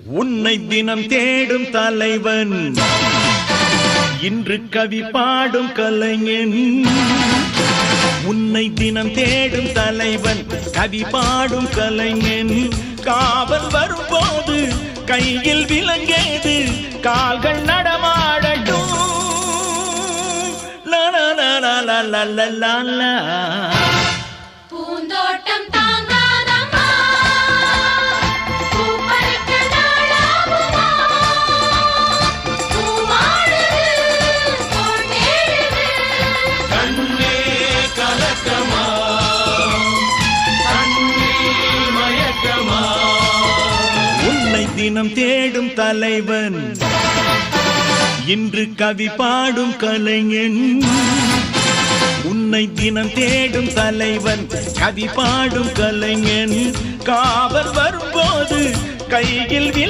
உன்னை தினம் தேடும் தலைவன் இன்று கவி பாடும் கலைஞன். உன்னை தினம் தேடும் தலைவன் கவி பாடும் கலைஞன். காவல் வரும்போது கையில் விலங்கேது கால்கள் நடமாடட்டும். பூந்தோட்டம் தினம் தேடும் தலைவன் இன்று கவி பாடும் கலைஞன். உன்னை தினம் தேடும் தலைவன் கவி பாடும் கலைஞன். காவல் வரும்போது கையில்